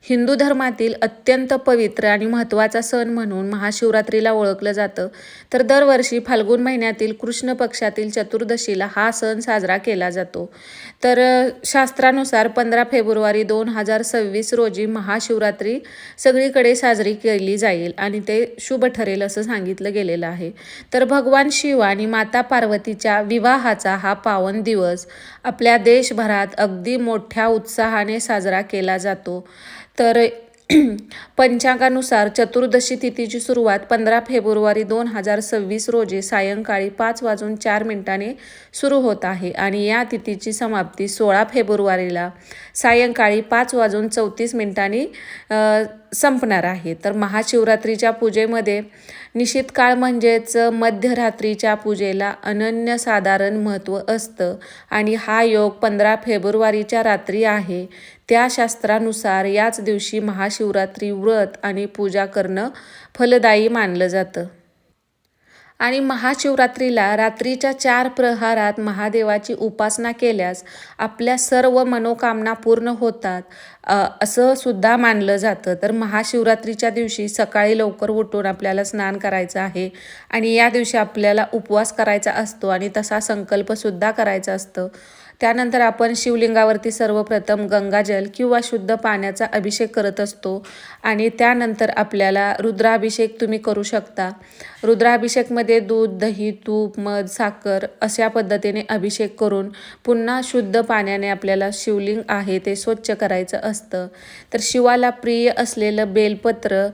हिंदू धर्मातील अत्यंत पवित्र आणि महत्त्वाचा सण म्हणून महाशिवरात्रीला ओळखलं जातं. तर दरवर्षी फाल्गुन महिन्यातील कृष्ण पक्षातील चतुर्दशीला हा सण साजरा केला जातो. तर शास्त्रानुसार 15 फेब्रुवारी 2026 रोजी महाशिवरात्री सगळीकडे साजरी केली जाईल आणि ते शुभ ठरेल असं सांगितलं गेलेलं आहे. तर भगवान शिव आणि माता पार्वतीच्या विवाहाचा हा पावन दिवस आपल्या देशभरात अगदी मोठ्या उत्साहाने साजरा केला जातो. तर पंचांगानुसार चतुर्दशी तिथीची सुरुवात 15 फेब्रुवारी 2026 रोजी सायंकाळी 5:04 सुरू होत आहे आणि या तिथीची समाप्ती 16 फेब्रुवारीला सायंकाळी 5:34 संपणार आहे. तर महाशिवरात्रीच्या पूजेमध्ये निश्चित काळ म्हणजेच मध्यरात्रीच्या पूजेला अनन्यसाधारण महत्त्व असतं आणि हा योग 15 फेब्रुवारीच्या रात्री आहे. त्या शास्त्रानुसार याच दिवशी महाशिवरात्री व्रत आणि पूजा करणं फलदायी मानलं जातं. आणि महाशिवरात्रीला रात्रीच्या 4 प्रहरात महादेवाची उपासना केल्यास आपल्या सर्व मनोकामना पूर्ण होतात असं सुद्धा मानलं जातं. तर महाशिवरात्रीच्या दिवशी सकाळी लवकर उठून आपल्याला स्नान करायचं आहे आणि या दिवशी आपल्याला उपवास करायचा असतो आणि तसा संकल्पसुद्धा करायचा असतं. त्यानंतर आपण शिवलिंगावरती सर्वप्रथम गंगाजल किंवा शुद्ध पाण्याचा अभिषेक करत असतो आणि त्यानंतर आपल्याला रुद्राभिषेक तुम्ही करू शकता. रुद्राभिषेकमध्ये दूध, दही, तूप, मध, साखर अशा पद्धतीने अभिषेक करून पुन्हा शुद्ध पाण्याने आपल्याला शिवलिंग आहे ते स्वच्छ करायचं असतं. तर शिवाला प्रिय असलेलं बेलपत्र,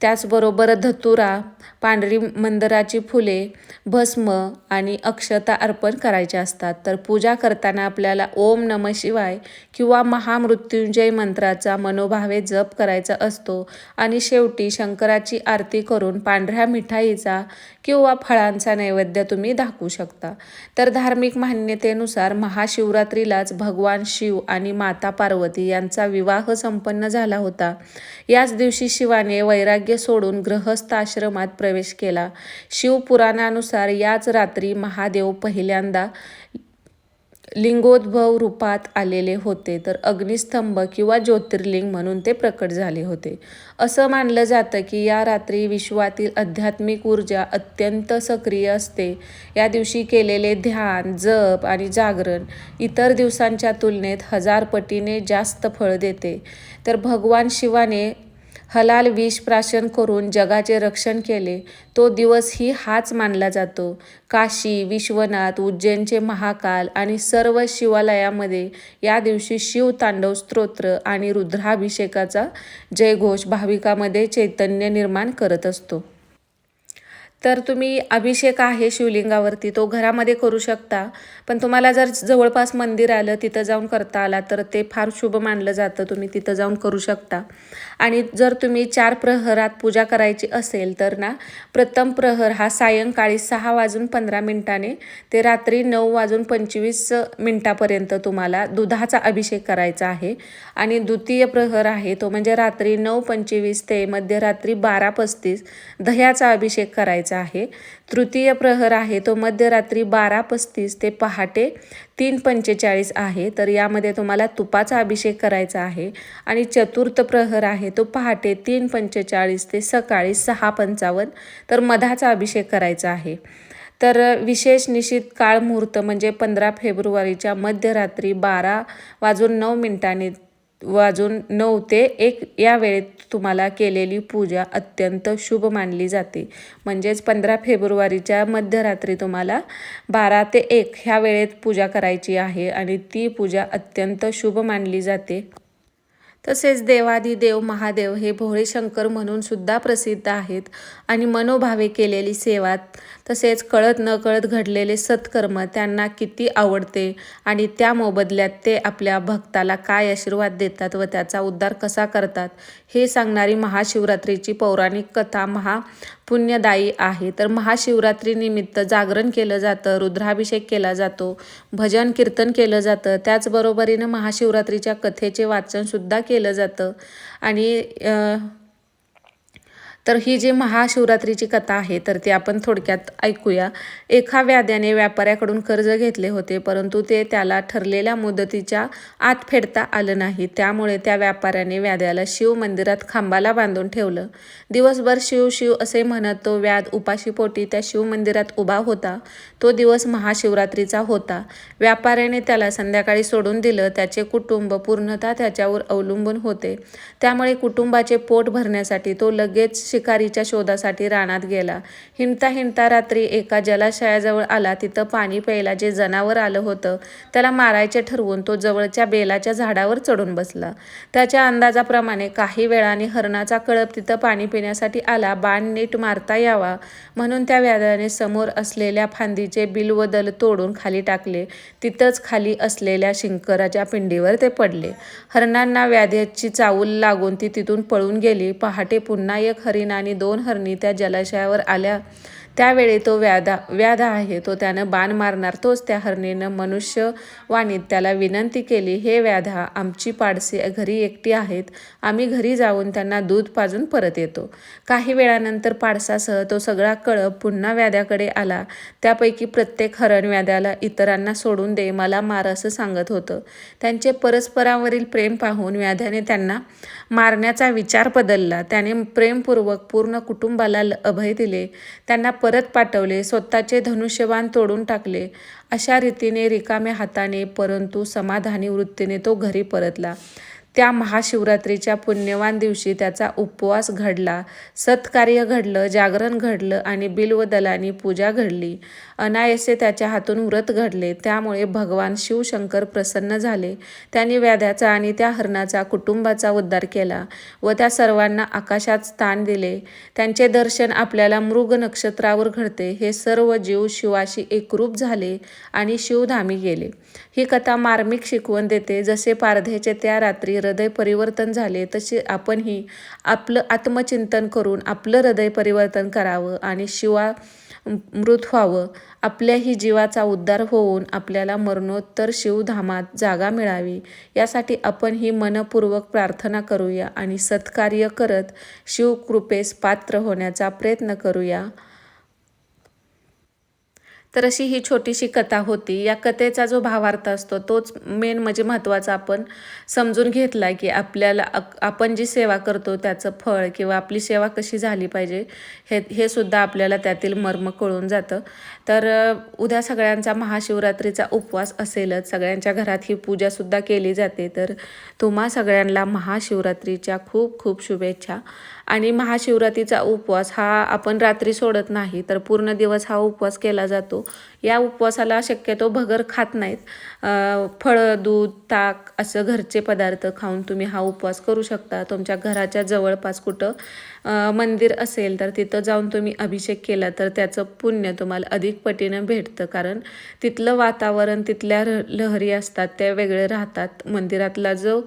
त्याचबरोबर धतुरा, पांढरी मंदाराची फुले, भस्म आणि अक्षता अर्पण करायचे असतात. तर पूजा करताना आपल्याला ओम नमः शिवाय किंवा महामृत्युंजय मंत्राचा मनोभावे जप करायचा असतो आणि शेवटी शंकराची आरती करून पांढऱ्या मिठाईचा किंवा फळांचा नैवेद्य तुम्ही दाखवू शकता. तर धार्मिक मान्यतेनुसार महाशिवरात्रीलाच भगवान शिव आणि माता पार्वती यांचा विवाह संपन्न झाला होता. याच दिवशी शिवाने वैराग्य सोडून गृहस्थ आश्रमात प्रवेश केला. शिवपुराणानुसार याच रात्री महादेव पहिल्यांदा लिंगोद्भव रूपात आलेले होते. तर अग्निस्तंभ किंवा ज्योतिर्लिंग म्हणून ते प्रकट झाले होते. असं मानलं जातं की या रात्री विश्वातील आध्यात्मिक ऊर्जा अत्यंत सक्रिय असते. या दिवशी केलेले ध्यान, जप आणि जागरण इतर दिवसांच्या तुलनेत 1000 पटीने जास्त फळ देते. तर भगवान शिवाने हलाल विष प्राशन करून जगाचे रक्षण केले तो दिवसही हाच मानला जातो. काशी, विश्वनाथ, उज्जैनचे महाकाल आणि सर्व शिवालयामध्ये या दिवशी शिवतांडव स्तोत्र आणि रुद्राभिषेकाचा जयघोष भाविकांमध्ये चैतन्य निर्माण करत असतो. तर तुम्ही अभिषेक आहे शिवलिंगावरती तो घरामध्ये करू शकता, पण तुम्हाला जर जवळपास मंदिर आलं तिथं जाऊन करता आला तर ते फार शुभ मानलं जातं. तुम्ही तिथं जाऊन करू शकता. आणि जर तुम्ही 4 प्रहरात पूजा करायची असेल तर ना, प्रथम प्रहर हा सायंकाळी 6:15 ते रात्री 9:25 तुम्हाला दुधाचा अभिषेक करायचा आहे आणि द्वितीय प्रहर आहे तो म्हणजे रात्री 9:25 ते मध्यरात्री 12:35 दह्याचा अभिषेक करायचा आहे. तृतीय प्रहर आहे तो मध्यरात्री 12:35 ते पहाटे 3:45 आहे. तर यामध्ये तुम्हाला तुपाचा अभिषेक करायचा आहे. आणि चतुर्थ प्रहर आहे तो पहाटे 3:45 ते सकाळी 6:55 तर मधाचा अभिषेक करायचा आहे. तर विशेष निश्चित काळ मुहूर्त म्हणजे 15 फेब्रुवारीच्या मध्यरात्री 12:09 ते 1 या वेळेत तुम्हाला केलेली पूजा अत्यंत शुभ मानली जाते. म्हणजेच 15 फेब्रुवारीच्या मध्यरात्री तुम्हाला 12 ते 1 ह्या वेळेत पूजा करायची आहे आणि ती पूजा अत्यंत शुभ मानली जाते. तसेच देवादिदेव महादेव हे भोळे शंकर म्हणून सुद्धा प्रसिद्ध आहेत आणि मनोभावे केलेली सेवा तसेच कळत नकळत घडलेले सत्कर्म त्यांना किती आवडते आणि त्या मोबदल्यात ते आपल्या भक्ताला काय आशीर्वाद देतात व त्याचा उद्धार कसा करतात हे सांगणारी महाशिवरात्रीची पौराणिक कथा पुण्यदायी आहे. तर महाशिवरात्रीनिमित्त जागरण केलं जातं, रुद्राभिषेक केला जातो, भजन कीर्तन केलं जातं. त्याचबरोबरीनं महाशिवरात्रीच्या कथेचे वाचनसुद्धा केलं जातं आणि तर ही जी महाशिवरात्रीची कथा आहे तर ती आपण थोडक्यात ऐकूया. एका व्याध्याने व्यापाऱ्याकडून कर्ज घेतले होते, परंतु ते त्याला ठरलेल्या मुदतीच्या आत फेडता आलं नाही. त्यामुळे त्या व्यापाऱ्याने व्याध्याला शिव मंदिरात खांबाला बांधून ठेवलं. दिवसभर शिव शिव असे म्हणत तो व्याध उपाशीपोटी त्या शिव मंदिरात उभा होता. तो दिवस महाशिवरात्रीचा होता. व्यापाऱ्याने त्याला संध्याकाळी सोडून दिलं. त्याचे कुटुंब पूर्णतः त्याच्यावर अवलंबून होते. त्यामुळे कुटुंबाचे पोट भरण्यासाठी तो लगेच शिकारीच्या शोधासाठी रानात गेला. हिंडता हिंडता रात्री एका जलाशयाजवळ आला. तिथं पाणी प्यायला जे जनावर आलं होतं त्याला मारायचे ठरवून तो जवळच्या बेलाच्या झाडावर चढून बसला. त्याच्या अंदाजाप्रमाणे काही वेळाने हरणाचा कळप तिथं पाणी पिण्यासाठी आला. बाण नीट मारता यावा म्हणून त्या व्याधाने समोर असलेल्या फांदीचे बिल्वदल तोडून खाली टाकले. तिथंच खाली असलेल्या शिंकराच्या पिंडीवर ते पडले. हरणांना व्याध्याची चावल लागून ती तिथून पळून गेली. पहाटे पुन्हा एक हरिण आणि 2 हरणी त्या जलाशयावर आल्या. त्यावेळी तो व्याध आहे तो त्यानं बाण मारणार. तोच त्या हरणीनं मनुष्यवाणीत त्याला विनंती केली, हे व्याधा, आमची पाडसी घरी एकटी आहेत. आम्ही घरी जाऊन त्यांना दूध पाजून परत येतो. काही वेळानंतर पाडसासह तो सगळा कळप पुन्हा व्याध्याकडे आला. त्यापैकी प्रत्येक हरण व्याध्याला इतरांना सोडून दे, मला मार असं सांगत होतं. त्यांचे परस्परावरील प्रेम पाहून व्याध्याने त्यांना मारण्याचा विचार बदलला. त्याने प्रेमपूर्वक पूर्ण कुटुंबाला अभय दिले. त्यांना परत पाठवले. स्वतःचे धनुष्यबाण तोडून टाकले. अशा रीतीने रिकाम्या हाताने परंतु समाधानी वृत्तीने तो घरी परतला. त्या महाशिवरात्रीच्या पुण्यवान दिवशी त्याचा उपवास घडला, सत्कार्य घडलं, जागरण घडलं आणि बिल्वदलांनी पूजा घडली. अनायासे त्याच्या हातून व्रत घडले. त्यामुळे भगवान शिवशंकर प्रसन्न झाले. त्यांनी व्याध्याचा आणि त्या हरणाचा कुटुंबाचा उद्धार केला व त्या सर्वांना आकाशात स्थान दिले. त्यांचे दर्शन आपल्याला मृग नक्षत्रावर घडते. हे सर्व जीव शिवाशी एकरूप झाले आणि शिवधामी गेले. ही कथा मार्मिक शिकवण देते. जसे पारधेचे त्या रात्री हृदय परिवर्तन झाले, तसे आपणही आपलं आत्मचिंतन करून आपलं हृदय परिवर्तन करावं आणि शिवामृत व्हावं. आपल्याही जीवाचा उद्धार होऊन आपल्याला मरणोत्तर शिवधामात जागा मिळावी, यासाठी आपण ही मनपूर्वक प्रार्थना करूया आणि सत्कार्य करत शिवकृपेस पात्र होण्याचा प्रयत्न करूया. तर अशी ही छोटीशी कथा होती. या कथेचा जो भावार्थ असतो तोच मेन म्हणजे महत्त्वाचा आपण समजून घेतला, की आपल्याला आपण जी सेवा करतो त्याचं फळ किंवा आपली सेवा कशी झाली पाहिजे हे सुद्धा आपल्याला त्यातील मर्म कळून जातं. तर उद्या सगळ्यांचा महाशिवरात्रीचा उपवास असेलच. सगळ्यांच्या घरात ही पूजासुद्धा केली जाते. तर तुम्हा सगळ्यांना महाशिवरात्रीच्या खूप खूप शुभेच्छा. आणि महाशिवरात्रीचा उपवास हा आपण रात्री सोडत नाही, तर पूर्ण दिवस हा उपवास केला जातो. या उपवासाला शक्यतो भगर खात नाहीत. फळं, दूध, ताक असं घरचे पदार्थ खाऊन तुम्ही हा उपवास करू शकता. तुमच्या घराच्या जवळपास कुठं मंदिर असेल तर तिथं जाऊन तुम्ही अभिषेक केला तर त्याचं पुण्य तुम्हाला अधिक पटीनं भेटतं. कारण तिथलं वातावरण, तिथल्या लहरी असतात त्या वेगळे राहतात. मंदिरातला जो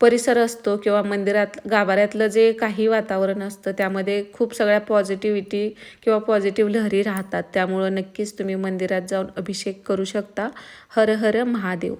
परिसर असतो किंवा मंदिरात गाभाऱ्यातलं जे काही वातावरण असतं त्यामध्ये खूप सगळ्या पॉझिटिव्हिटी किंवा पॉझिटिव्ह लहरी राहतात. त्यामुळं नक्कीच तुम्ही मंदिरात जाऊन अभिषेक करू शकता. हर हर महादेव.